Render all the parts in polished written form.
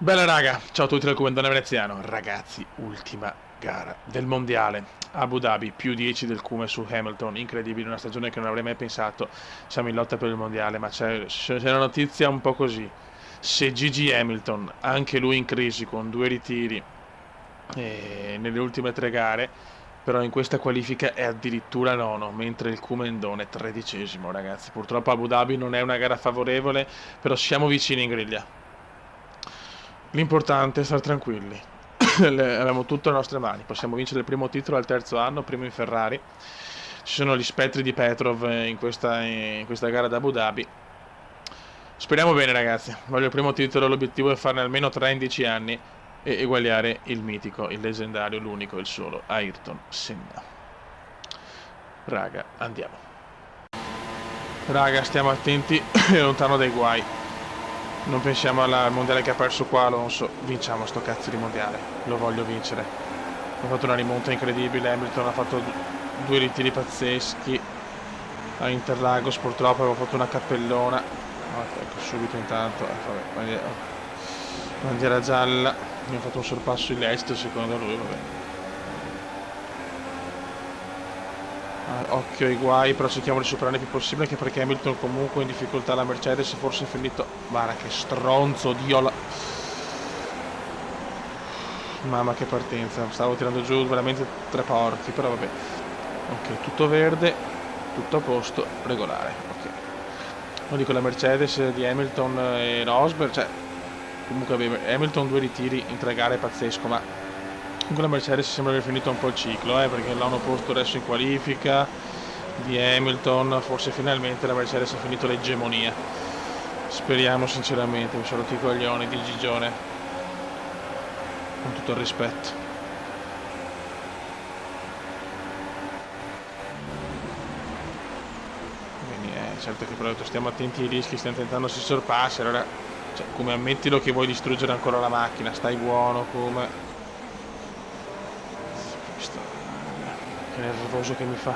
Bella raga, ciao a tutti dal comandante veneziano. Ragazzi, ultima gara del mondiale. Abu Dhabi, più 10 del Cume su Hamilton. Incredibile, una stagione che non avrei mai pensato. Siamo in lotta per il mondiale, ma c'è una notizia un po' così. Se Gigi Hamilton, anche lui in crisi con 2 ritiri nelle ultime 3 gare, però in questa qualifica è addirittura nono, mentre il Kumendon è 13°, ragazzi. Purtroppo Abu Dhabi non è una gara favorevole, però siamo vicini in griglia. L'importante è stare tranquilli. Abbiamo tutto alle nostre mani. Possiamo vincere il primo titolo al terzo anno, primo in Ferrari. Ci sono gli spettri di Petrov in questa gara ad Abu Dhabi. Speriamo bene, ragazzi. Voglio il primo titolo. L'obiettivo è farne almeno 3 in 10 anni e eguagliare il mitico, il leggendario, l'unico, il solo Ayrton Senna. Raga, andiamo. Raga, stiamo attenti e lontano dai guai. Non pensiamo al mondiale che ha perso qua Alonso. Vinciamo sto cazzo di mondiale. Lo voglio vincere. Ha fatto una rimonta incredibile. Hamilton ha fatto 2 ritiri pazzeschi a Interlagos. Purtroppo aveva fatto una cappellona. Ecco, subito intanto vabbè, bandiera gialla. Mi ha fatto un sorpasso illecito secondo lui. Vabbè. Occhio ai guai, però cerchiamo di superare il più possibile, anche perché Hamilton comunque in difficoltà. La Mercedes forse è finito. Guarda che stronzo, Dio. Mamma che partenza, stavo tirando giù veramente 3 porchi, però vabbè. Ok, tutto verde, tutto a posto, regolare. Ok. Non dico la Mercedes di Hamilton e Rosberg, cioè comunque Hamilton 2 ritiri in 3 gare è pazzesco, ma comunque la Mercedes sembra aver finito un po' il ciclo, perché l'hanno posto adesso in qualifica di Hamilton. Forse finalmente la Mercedes ha finito l'egemonia. Speriamo sinceramente, mi sono rotti i coglioni di Gigione, con tutto il rispetto. Quindi certo che però stiamo attenti ai rischi, stiamo tentando si sorpassi, allora cioè, come ammettilo che vuoi distruggere ancora la macchina, stai buono come. Che nervoso che mi fa.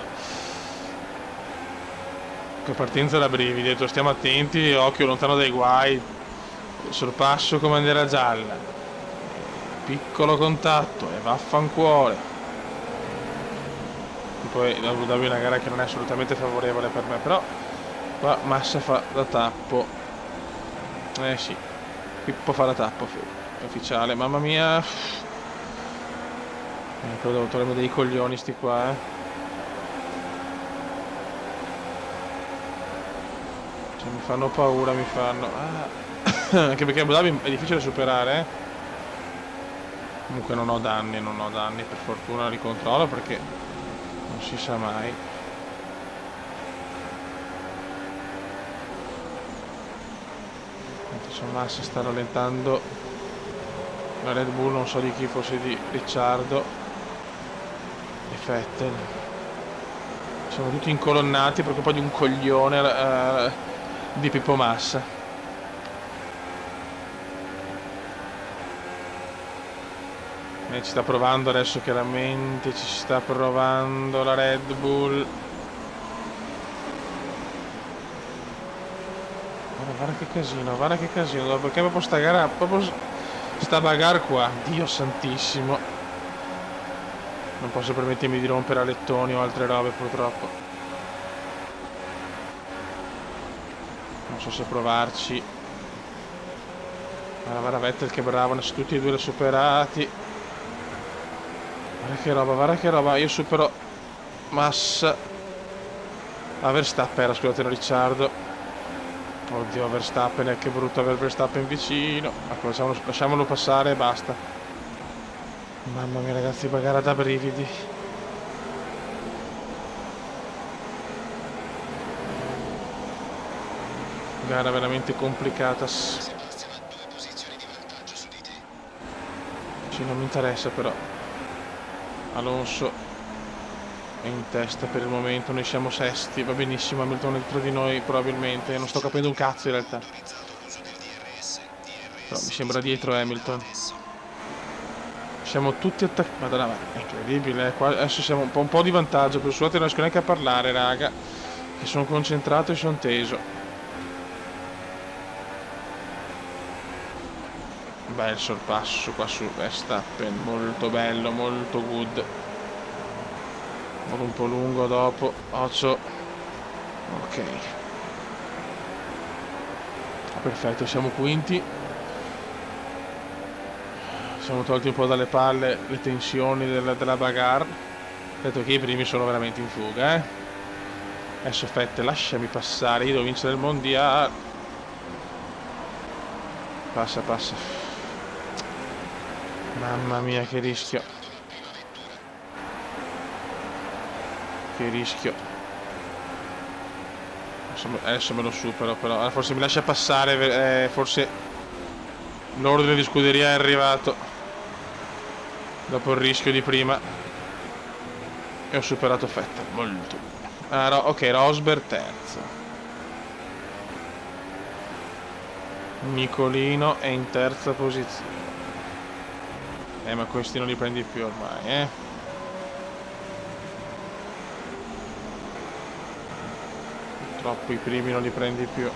Che partenza da brividi, detto stiamo attenti, occhio lontano dai guai. Sorpasso come bandiera gialla. Piccolo contatto e vaffanculo. E poi la Abu Dhabi è una gara che non è assolutamente favorevole per me, però qua Massa fa da tappo. Sì, Pippo fa da tappo ufficiale, mamma mia. Però troviamo dei coglioni sti qua, Cioè mi fanno paura, mi fanno. Anche perché Abu Dhabi è difficile superare, Comunque non ho danni, per fortuna li controllo perché non si sa mai. Insomma, si sta rallentando la Red Bull, non so di chi, forse di Ricciardo e Vettel. Siamo tutti incolonnati perché poi di un coglione di Pippo Massa. Ci sta provando adesso, chiaramente ci sta provando la Red Bull. Guarda che casino, perché proprio sta gara, proprio sta bagarre qua, Dio santissimo. Non posso permettermi di rompere alettoni o altre robe purtroppo. Non so se provarci. Guarda Vettel che bravo, tutti e due li superati. Guarda che roba, io supero Massa. Verstappen era, scusate, Ricciardo. Oddio, Verstappen, che brutto aver Verstappen vicino. Ecco, lasciamolo passare e basta. Mamma mia ragazzi, gara da brividi. Gara veramente complicata. Sì, non mi interessa però. Alonso è in testa per il momento, noi siamo sesti, va benissimo, Hamilton è dietro di noi probabilmente, non sto capendo un cazzo in realtà. Però mi sembra dietro Hamilton. Siamo tutti attaccati. Madonna, è incredibile, qua adesso siamo un po' di vantaggio, per suo non riesco neanche a parlare, raga. Che sono concentrato e sono teso. Bel sorpasso qua su Verstappen, molto bello, molto good. Un po' lungo dopo, occhio. Ok. Perfetto, siamo quinti. Siamo tolti un po' dalle palle le tensioni della bagarre. Detto che i primi sono veramente in fuga, Adesso Fette, lasciami passare, io devo vincere il mondiale. Passa, passa. Mamma mia, che rischio. Che rischio. Adesso me lo supero, però. Forse mi lascia passare, forse l'ordine di scuderia è arrivato. Dopo il rischio di prima. E ho superato Fette, molto bene. Ok, Rosberg terzo. Nicolino è in terza posizione. Ma questi non li prendi più ormai, Purtroppo i primi non li prendi più.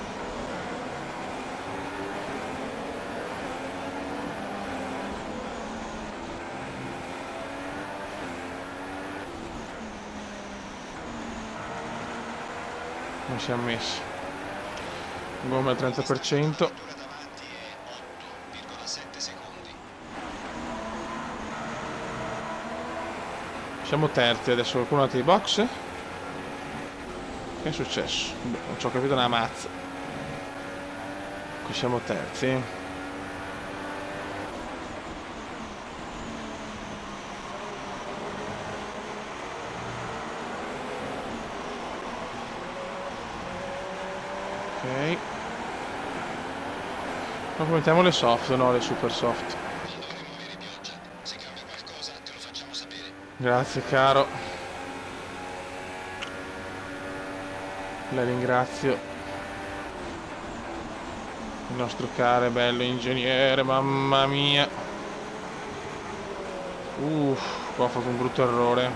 Come siamo messi? Gomma al 30%. Siamo terzi adesso, qualcuno ha altri box? Che è successo? Beh, non ci ho capito una mazza. Qui siamo terzi. Ok. Ma mettiamo le soft, no? Le super soft. Grazie caro. La ringrazio. Il nostro caro e bello ingegnere, mamma mia. Qua ho fatto un brutto errore.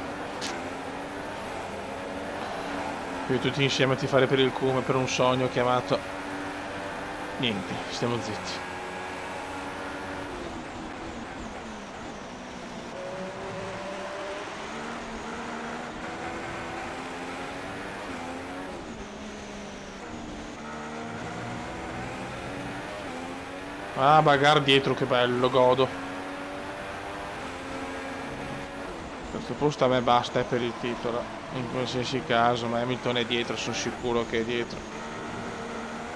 Qui tutti insieme a tifare per il Cume, per un sogno chiamato... Niente, stiamo zitti. Ah, bagarre dietro, che bello, godo. Questo posto a me basta per il titolo, in qualsiasi caso, ma Hamilton è dietro, sono sicuro che è dietro.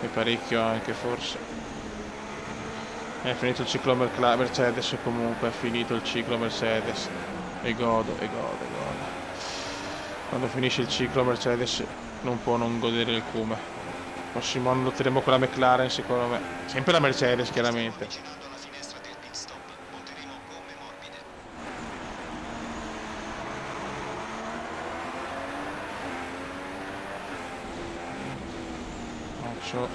E parecchio anche, forse. È finito il ciclo Mercedes, comunque è finito il ciclo Mercedes. E godo. Quando finisce il ciclo Mercedes non può non godere il Cume. Prossimo anno lotteremo con la McLaren, secondo me. Sempre la Mercedes, chiaramente. Faccio.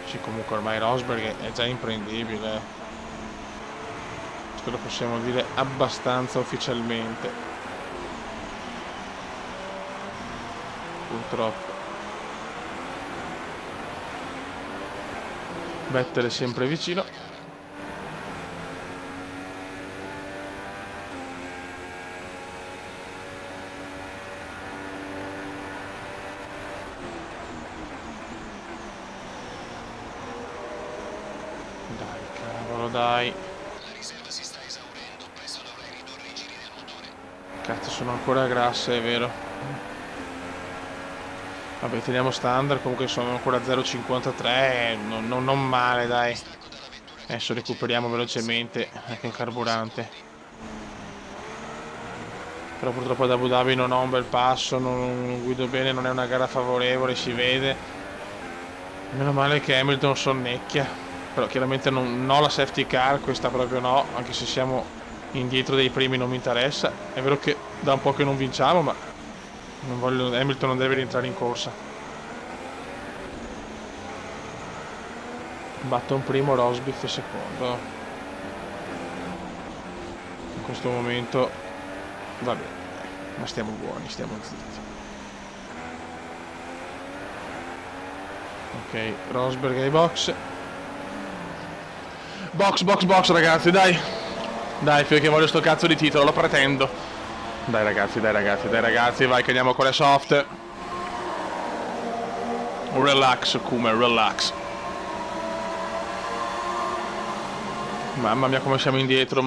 Sì, comunque ormai Rosberg è già imprendibile. Questo lo possiamo dire abbastanza ufficialmente. Purtroppo. Vettel è sempre vicino. Dai, cavolo, dai. Cazzo, sono ancora grasse, è vero. Vabbè, teniamo standard, comunque sono ancora 0,53, non male, dai. Adesso recuperiamo velocemente anche il carburante. Però purtroppo ad Abu Dhabi non ho un bel passo, non guido bene, non è una gara favorevole, si vede. Meno male che Hamilton sonnecchia. Però chiaramente non ho la safety car, questa proprio no, anche se siamo indietro dei primi non mi interessa. È vero che da un po' che non vinciamo, ma Hamilton non deve rientrare in corsa. Button primo, Rosberg secondo. In questo momento va bene, ma stiamo buoni, stiamo zitti. Ok, Rosberg ai box. Box ragazzi, dai. Dai, che voglio sto cazzo di titolo, lo pretendo. Dai ragazzi, vai che andiamo con le soft. Relax, Kuma, relax. Mamma mia come siamo indietro,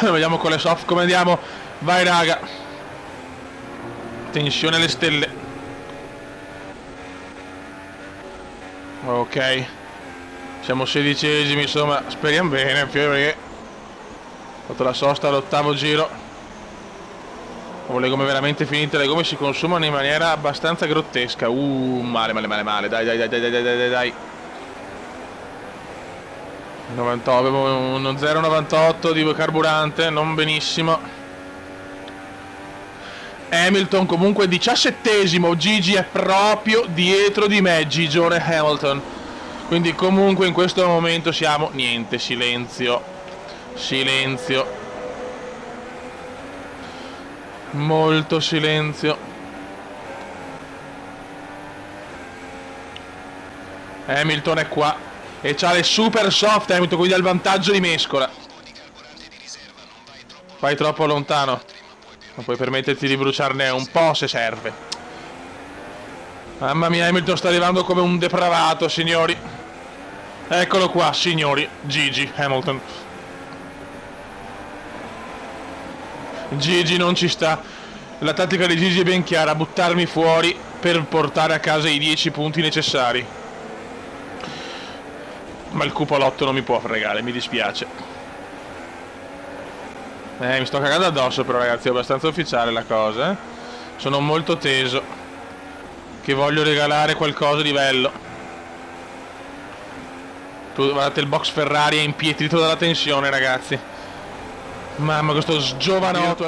Vediamo con le soft come andiamo. Vai raga. Tensione alle stelle. Ok. Siamo 16esimi, insomma, speriamo bene, perché ho fatto la sosta all'8º giro. Oh, le gomme veramente finite, le gomme si consumano in maniera abbastanza grottesca. Male, dai. 98, avevo uno 0,98 di carburante, non benissimo. Hamilton comunque 17esimo, Gigi è proprio dietro di me, Gigione Hamilton. Quindi comunque in questo momento siamo niente, silenzio. Molto silenzio. Hamilton è qua e c'ha le super soft Hamilton, quindi ha il vantaggio di mescola. Vai troppo lontano. Non puoi permetterti di bruciarne un po' se serve. Mamma mia, Hamilton sta arrivando come un depravato, signori. Eccolo qua, signori. Gigi Hamilton. Gigi non ci sta. La tattica di Gigi è ben chiara: buttarmi fuori per portare a casa i 10 punti necessari. Ma il cupolotto non mi può fregare, mi dispiace. Mi sto cagando addosso però ragazzi, è abbastanza ufficiale la cosa, Sono molto teso, che voglio regalare qualcosa di bello. Guardate, il box Ferrari è impietrito dalla tensione ragazzi. Mamma, questo giovanotto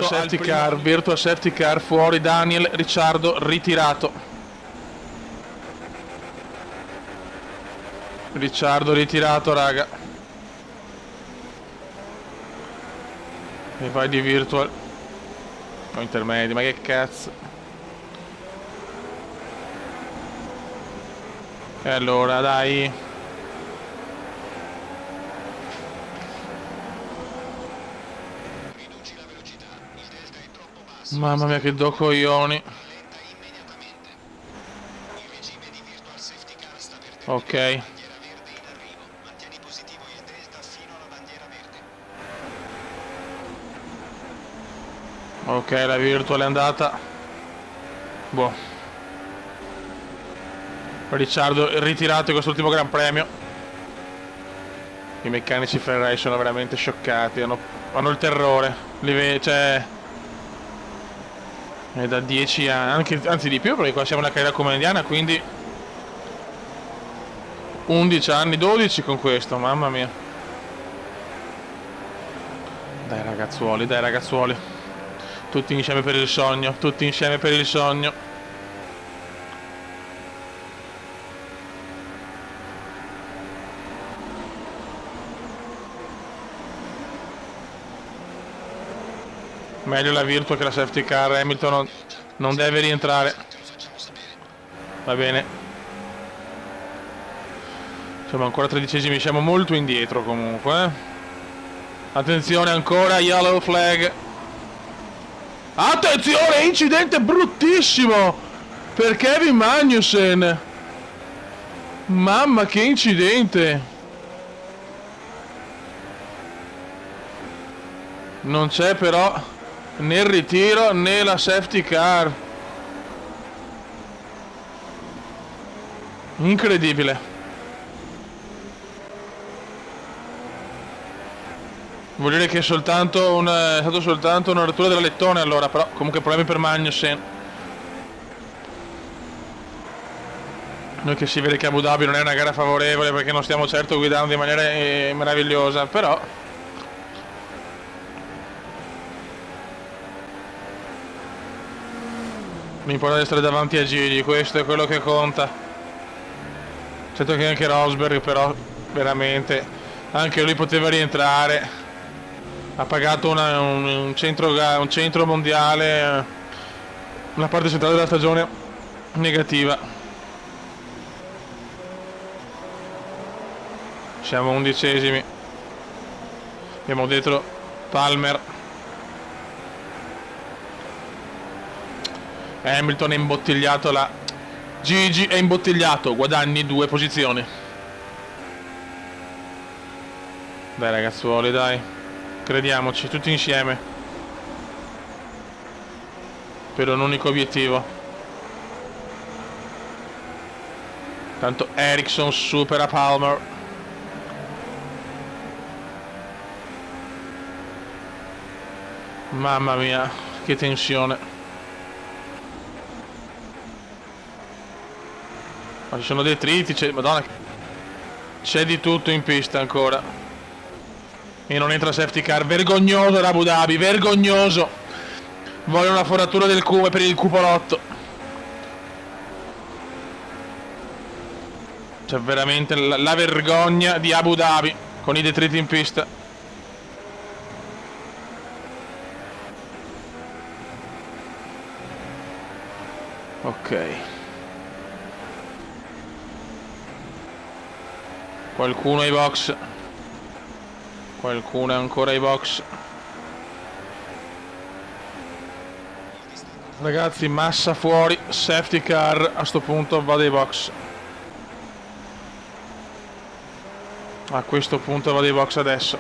Virtual Safety Car, fuori Daniel Ricciardo, ritirato. Ricciardo ritirato raga. E vai di Virtual. O intermedi, ma che cazzo. E allora dai. Mamma mia che do coglioni. Ok. Ok, la Virtual è andata. Boh. Ricciardo ritirato in quest'ultimo Gran Premio. I meccanici Ferrari sono veramente scioccati. Hanno il terrore. Cioè, è da 10 anni, anzi di più, perché qua siamo una carriera comediana, quindi 11 anni, 12 con questo, mamma mia. Dai ragazzuoli. Tutti insieme per il sogno, Meglio la Virtual che la Safety Car. Hamilton non deve rientrare. Va bene. Siamo ancora 13esimi, siamo molto indietro comunque. Attenzione ancora, yellow flag. Attenzione, incidente bruttissimo per Kevin Magnussen. Mamma che incidente. Non c'è però né il ritiro né la safety car. Incredibile. Vuol dire che è stato soltanto una rottura della lettone allora, però comunque problemi per Magnussen. Noi che si vede che Abu Dhabi non è una gara favorevole perché non stiamo certo guidando in maniera meravigliosa, però l'importante è stare davanti a Gigi, questo è quello che conta. Certo che anche Rosberg però veramente anche lui poteva rientrare. Ha pagato un centro mondiale la parte centrale della stagione negativa. Siamo 11esimi. Abbiamo dietro Palmer. Hamilton è imbottigliato là. Gigi è imbottigliato, guadagni 2 posizioni. Dai ragazzuoli, dai. Crediamoci, tutti insieme. Per un unico obiettivo. Tanto Ericsson supera Palmer. Mamma mia, che tensione. Ma ci sono detriti, madonna, c'è di tutto in pista ancora. E non entra safety car, vergognoso l'Abu Dhabi, vergognoso. Voglio una foratura del cubo per il cupolotto. C'è veramente la vergogna di Abu Dhabi con i detriti in pista. Ok. Qualcuno ai box. Qualcuno è ancora ai box. Ragazzi, massa fuori, safety car, a sto punto vado ai box. A questo punto vado ai box adesso.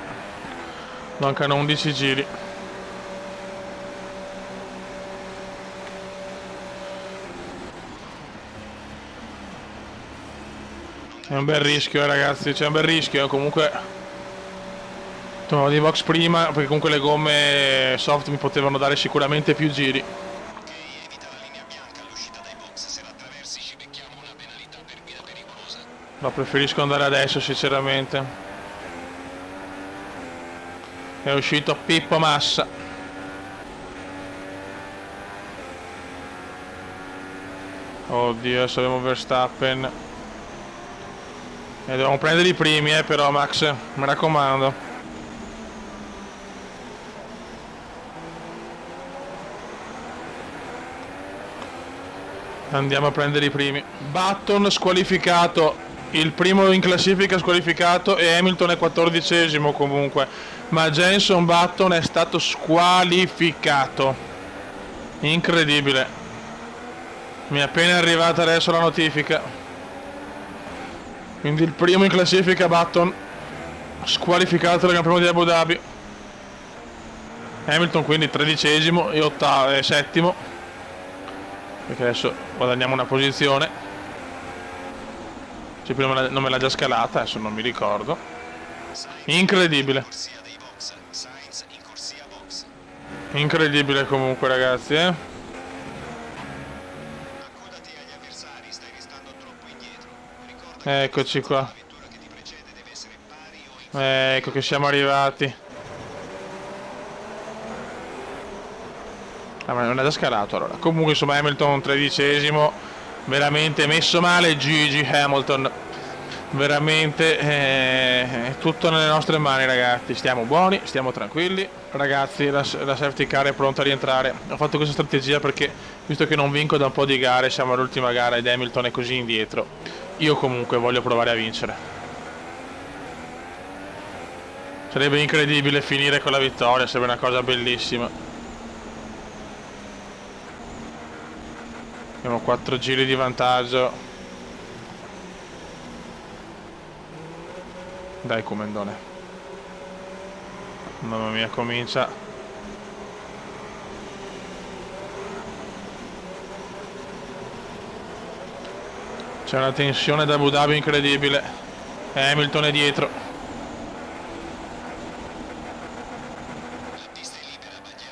Mancano 11 giri. È un bel rischio, ragazzi, c'è un bel rischio, comunque vado ai box prima, perché comunque le gomme soft mi potevano dare sicuramente più giri. Ma preferisco andare adesso, sinceramente. È uscito Pippo Massa. Oddio, adesso abbiamo Verstappen. E dobbiamo prendere i primi, però, Max, mi raccomando. Andiamo a prendere i primi. Button squalificato. Il primo in classifica squalificato e Hamilton è 14esimo comunque, ma Jenson Button è stato squalificato. Incredibile. Mi è appena arrivata adesso la notifica. Quindi il primo in classifica Button squalificato dal Gran Premio di Abu Dhabi. Hamilton quindi 13esimo e settimo, perché adesso guadagniamo una posizione. Prima non me l'ha già scalata, adesso non mi ricordo. Incredibile. Incredibile comunque, ragazzi, Eccoci qua. Ecco che siamo arrivati. Ah, ma non è già scalato allora. Comunque insomma Hamilton 13esimo. Veramente messo male Gigi Hamilton. Veramente è tutto nelle nostre mani, ragazzi. Stiamo buoni, stiamo tranquilli. Ragazzi, la safety car è pronta a rientrare. Ho fatto questa strategia perché, visto che non vinco da un po' di gare, siamo all'ultima gara ed Hamilton è così indietro, io comunque voglio provare a vincere. Sarebbe incredibile finire con la vittoria, sarebbe una cosa bellissima. Abbiamo 4 giri di vantaggio. Dai Comendone. Mamma mia, comincia. C'è una tensione da Abu Dhabi incredibile. Hamilton è dietro.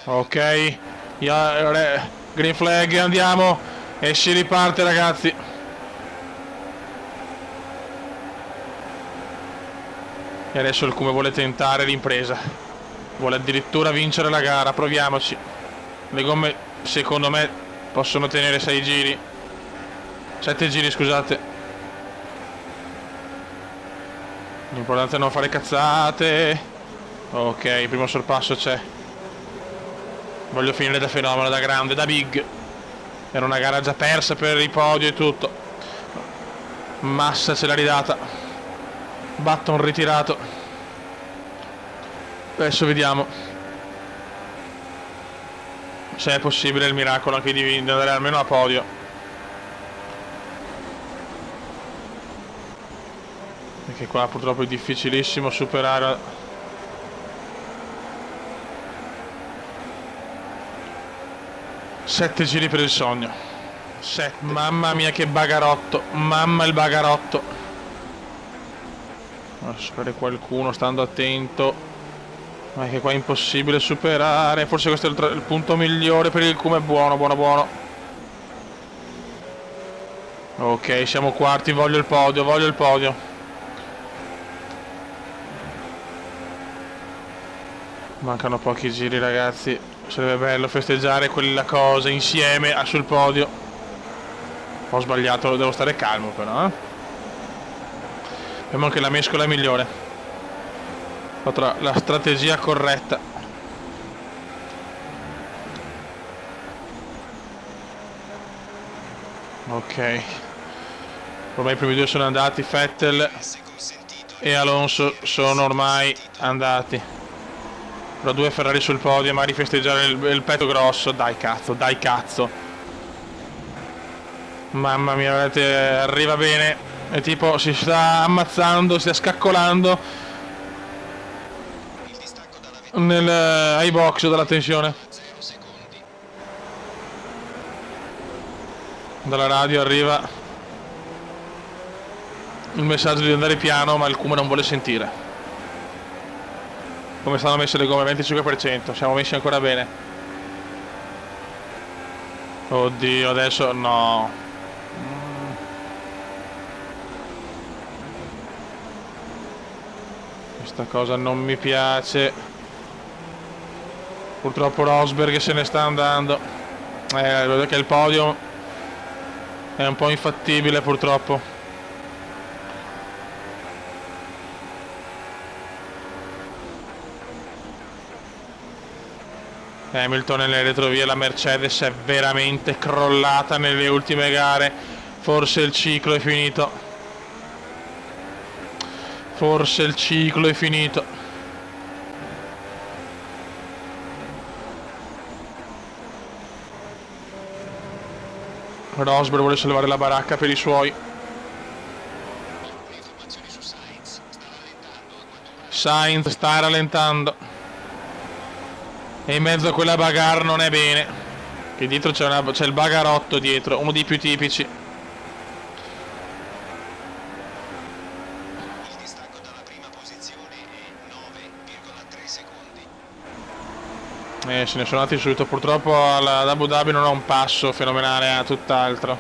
Ok. Green flag, andiamo. E si riparte, ragazzi. E adesso il Come vuole tentare l'impresa. Vuole addirittura vincere la gara. Proviamoci. Le gomme secondo me possono tenere 6 giri. 7 giri, scusate. L'importante è non fare cazzate. Ok, il primo sorpasso c'è. Voglio finire da fenomeno, da grande, da big. Era una gara già persa per i podio e tutto. Massa ce l'ha ridata. Button ritirato. Adesso vediamo se è possibile il miracolo anche di andare almeno a podio. Perché qua purtroppo è difficilissimo superare. 7 giri per il sogno. 7. Mamma mia che bagarotto. Mamma il bagarotto. Superare qualcuno stando attento. Ma è che qua è impossibile superare. Forse questo è il punto migliore per il Kuma. Buono, buono, buono. Ok, siamo quarti. Voglio il podio, voglio il podio. Mancano pochi giri, ragazzi. Sarebbe bello festeggiare quella cosa insieme sul podio. Ho sbagliato, devo stare calmo però, Abbiamo anche la mescola migliore. Ho la strategia corretta. Ok. Ormai i primi due sono andati. Vettel e Alonso sono ormai andati. Però 2 Ferrari sul podio, ma rifesteggiare il petto grosso. Dai cazzo, dai cazzo. Mamma mia, vedete, arriva bene. E tipo si sta ammazzando, si sta scaccolando ai box dalla tensione. Dalla radio arriva il messaggio di andare piano, ma il Kuma non vuole sentire. Come stanno messe le gomme? 25%, siamo messi ancora bene. Oddio, adesso no. Questa cosa non mi piace. Purtroppo Rosberg se ne sta andando. Vedo che il podio è un po' infattibile purtroppo. Hamilton nelle retrovie, la Mercedes è veramente crollata nelle ultime gare. Forse il ciclo è finito. Forse il ciclo è finito. Rosberg vuole sollevare la baracca per i suoi. Sainz sta rallentando. E in mezzo a quella bagarre non è bene. Che dietro c'è il bagarotto dietro, uno dei più tipici. Il distacco dalla prima posizione è 9,3 secondi. Se ne sono andati subito. Purtroppo ad Abu Dhabi non ha un passo fenomenale, ha tutt'altro.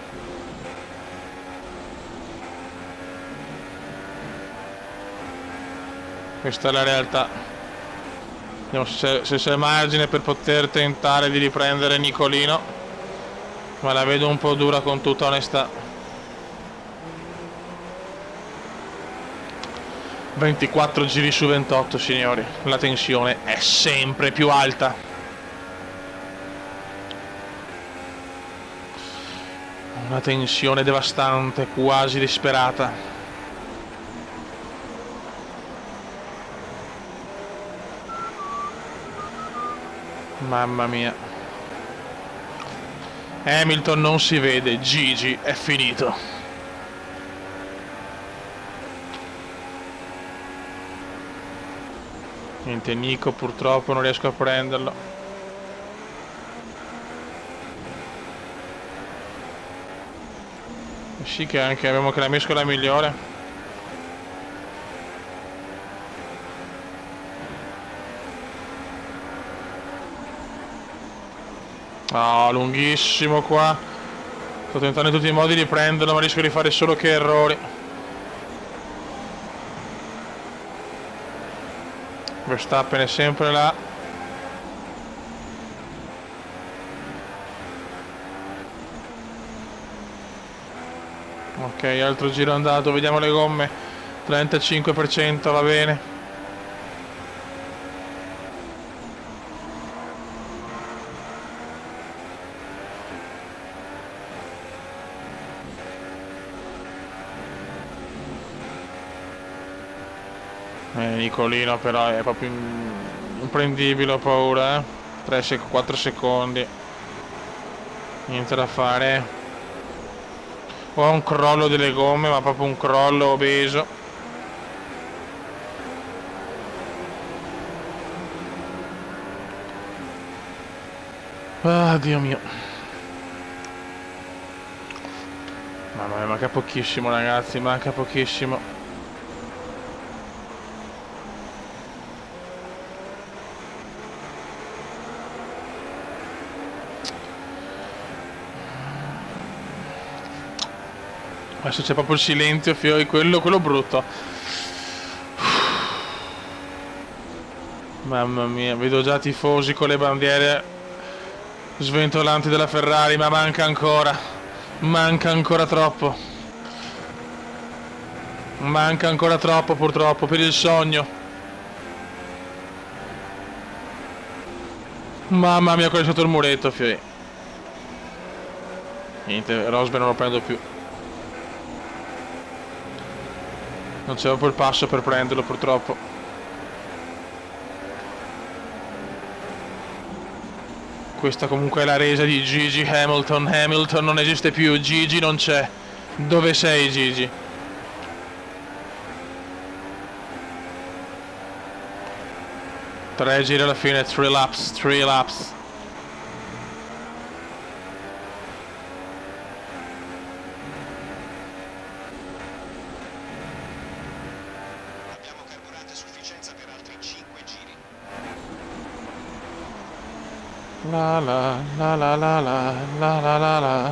Questa è la realtà. Vediamo se c'è margine per poter tentare di riprendere Nicolino, ma la vedo un po' dura con tutta onestà. 24 giri su 28, signori, la tensione è sempre più alta. Una tensione devastante, quasi disperata. Mamma mia. Hamilton non si vede, Gigi è finito. Niente, Nico purtroppo non riesco a prenderlo. Sì che anche abbiamo che la mescola migliore. Ah, lunghissimo qua. Sto tentando in tutti i modi di prenderlo, ma rischio di fare solo che errori. Verstappen è sempre là. Ok, altro giro andato, vediamo le gomme. 35%, va bene. Nicolino però è proprio imprendibile, ho paura, 4 secondi. Niente da fare. Ho un crollo delle gomme, ma proprio un crollo obeso. Ah, Dio mio. Mamma mia, manca pochissimo ragazzi, manca pochissimo. Adesso c'è proprio il silenzio, fiori, quello brutto. Mamma mia, vedo già tifosi con le bandiere sventolanti della Ferrari, ma manca ancora troppo. Manca ancora troppo purtroppo per il sogno. Mamma mia, quello è stato il muretto, fiori. Niente, Rosberg non lo prendo più. Non c'è proprio il passo per prenderlo purtroppo. Questa comunque è la resa di Gigi Hamilton. Hamilton non esiste più, Gigi non c'è. Dove sei Gigi? Tre giri alla fine, 3 laps. La la la la la la la la la la.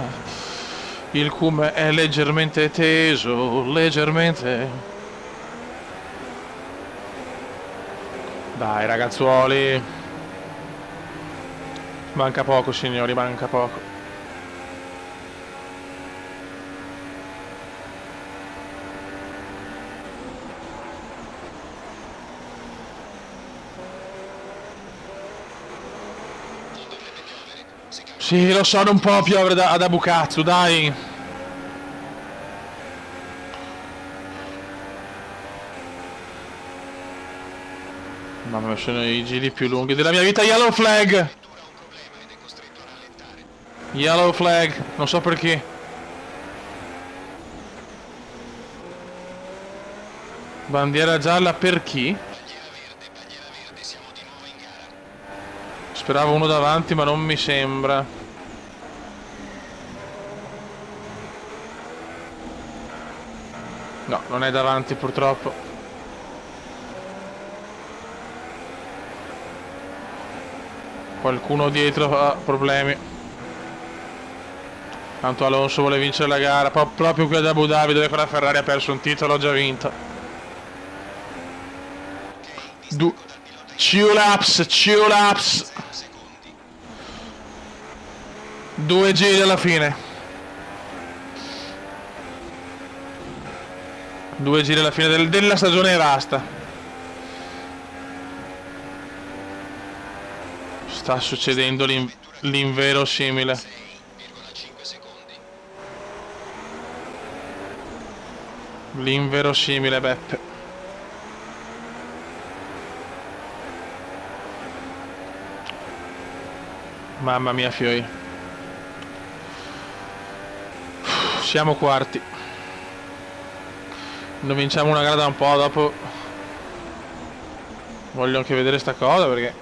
Il cum è leggermente teso, leggermente. Dai ragazzuoli. Manca poco signori, manca poco. Sì, lo so, non può piovere ad Abukatsu, dai. Mamma mia, sono i giri più lunghi della mia vita. Yellow flag! Yellow flag, non so perché. Bandiera gialla per chi? Speravo uno davanti, ma non mi sembra. No, non è davanti purtroppo. Qualcuno dietro ha problemi. Tanto Alonso vuole vincere la gara, proprio qui ad Abu Dhabi dove con la Ferrari ha perso un titolo, ha già vinto. 2 laps. 2 giri alla fine. 2 giri alla fine della stagione e basta. Sta succedendo l'inverosimile. L'inverosimile, Beppe. Mamma mia, fioi. Siamo quarti. Non vinciamo una gara da un po', dopo voglio anche vedere sta cosa perché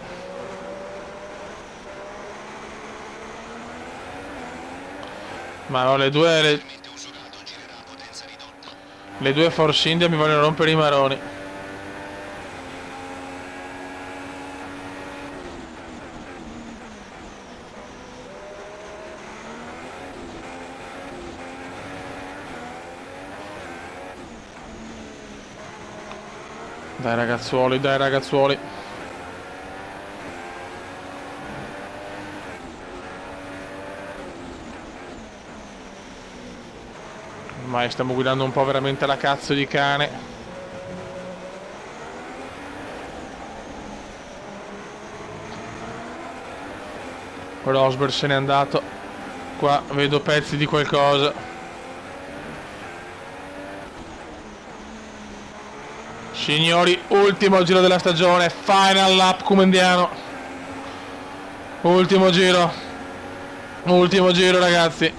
ma no, le due Force India mi vogliono rompere i maroni. Dai ragazzuoli. Ormai stiamo guidando un po' veramente la cazzo di cane. Rosberg se n'è andato. Qua vedo pezzi di qualcosa. Signori, ultimo giro della stagione, final lap Comendiano. Ultimo giro ragazzi.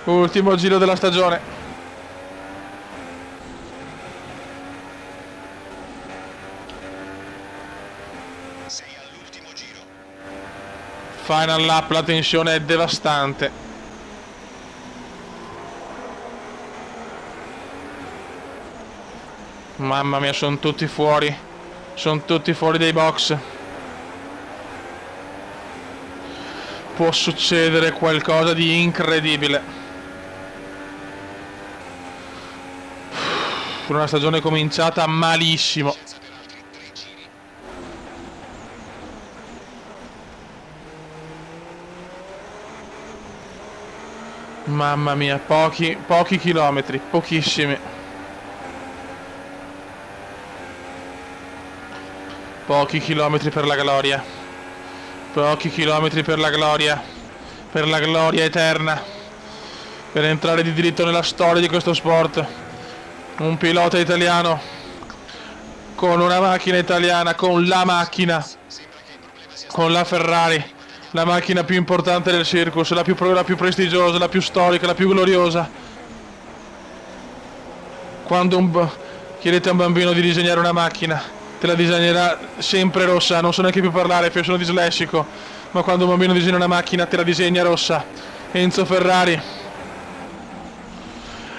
Ultimo giro della stagione. Sei all'ultimo giro. Final lap, la tensione è devastante. Mamma mia, sono tutti fuori. Sono tutti fuori dai box. Può succedere qualcosa di incredibile. Una stagione cominciata malissimo. Per altri 3 giri. Mamma mia, pochi chilometri, pochissimi. Pochi chilometri per la gloria. Pochi chilometri per la gloria. Per la gloria eterna. Per entrare di diritto nella storia di questo sport. Un pilota italiano. Con una macchina italiana. Con la macchina. Sembra che il problema sia Con la Ferrari. La macchina più importante del circus. La più prestigiosa, la più storica, la più gloriosa. Quando chiedete a un bambino di disegnare una macchina, te la disegnerà sempre rossa, non so neanche più parlare, sono dislessico, ma quando un bambino disegna una macchina te la disegna rossa. Enzo Ferrari.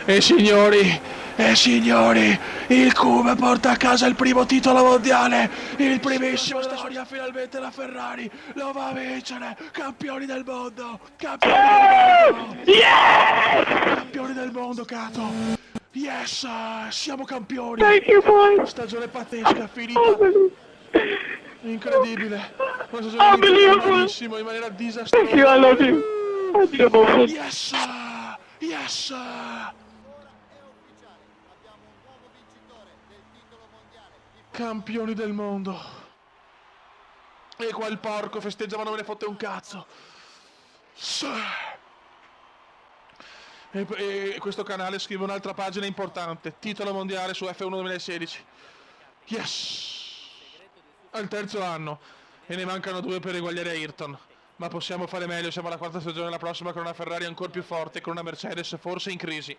E signori, il Cume porta a casa il primo titolo mondiale, il primissimo della storia, finalmente la Ferrari lo va a vincere, campioni del mondo, campioni del mondo, Cato. Yes, siamo campioni. Thank you, boy. Stagione pazzesca, finita. Incredibile. Una stagione Unbelievable. malissimo, in maniera Thank you, disastrosa. I love you. Unbelievable. Yes, yes. Campioni del mondo. E qua il porco festeggia ma non me ne fotte un cazzo. Sì. E questo canale scrive un'altra pagina importante. Titolo mondiale su F1 2016. Yes. Al terzo anno. E ne mancano 2 per eguagliare Ayrton. Ma possiamo fare meglio, siamo alla 4ª stagione, la prossima con una Ferrari ancora più forte, con una Mercedes forse in crisi.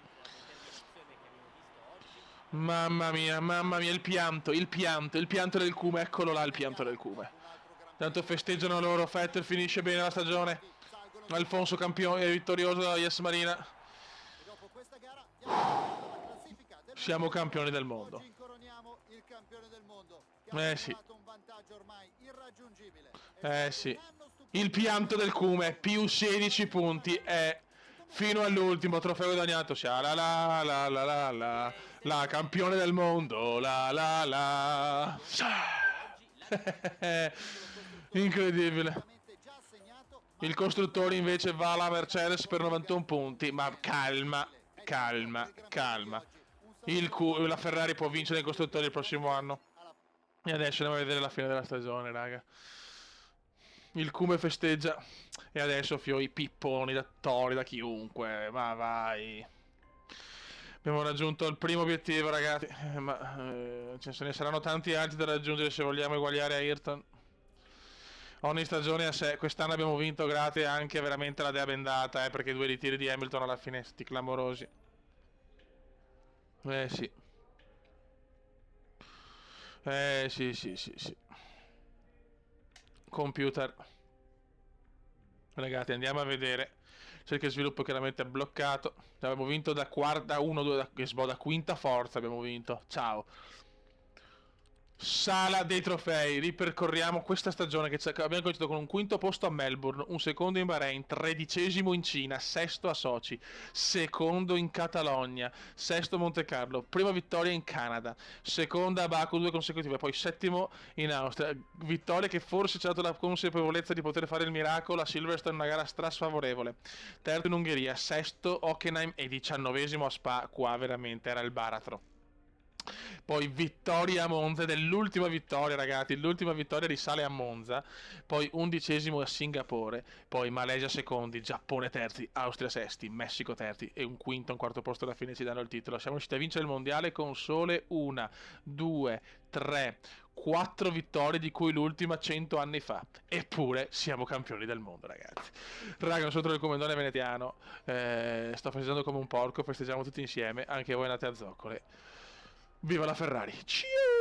Mamma mia, il pianto del Cume, eccolo là il pianto del Cume. Tanto festeggiano loro, Vettel finisce bene la stagione. Alfonso campione vittorioso da Yes Marina. Siamo campioni del mondo. Sì. Sì. Il pianto del Cume, più 16 punti è fino all'ultimo trofeo guadagnato. La campione del mondo, incredibile. Il costruttore invece va alla Mercedes per 91 punti, ma calma. La Ferrari può vincere i costruttori il prossimo anno. E adesso andiamo a vedere la fine della stagione, raga. Il Cume festeggia e adesso fio i pipponi da Tori, da chiunque, ma vai. Abbiamo raggiunto il primo obiettivo, ragazzi, ma ce ne saranno tanti altri da raggiungere se vogliamo eguagliare Ayrton. Ogni stagione a sé, quest'anno abbiamo vinto grazie anche veramente alla dea bendata, perché 2 ritiri di Hamilton alla fine, sti clamorosi. Sì. Sì. Computer. Ragazzi, andiamo a vedere. Cerca di sviluppo chiaramente è bloccato. Abbiamo vinto da quarta 1-2 da quinta forza abbiamo vinto. Ciao. Sala dei trofei, ripercorriamo questa stagione che abbiamo cominciato con un quinto posto a Melbourne, un secondo in Bahrain, 13° in Cina, sesto a Sochi, secondo in Catalogna, sesto a Monte Carlo, prima vittoria in Canada, seconda a Baku 2 consecutive, poi settimo in Austria, vittoria che forse ci ha dato la consapevolezza di poter fare il miracolo a Silverstone, una gara sfavorevole, terzo in Ungheria, sesto Hockenheim e 19° a Spa, qua veramente era il baratro. Poi vittoria a Monza, ed è l'ultima vittoria, ragazzi, l'ultima vittoria risale a Monza, poi 11° a Singapore, poi Malesia secondi, Giappone terzi, Austria sesti, Messico terzi e un quinto, un quarto posto alla fine ci danno il titolo. Siamo riusciti a vincere il mondiale con sole 1, 2, 3, 4 vittorie, di cui l'ultima 100 anni fa, eppure siamo campioni del mondo, ragazzi. Raga, non sono del comandone venetiano, sto festeggiando come un porco, festeggiamo tutti insieme, anche voi andate a zoccole. Viva la Ferrari! Ciao!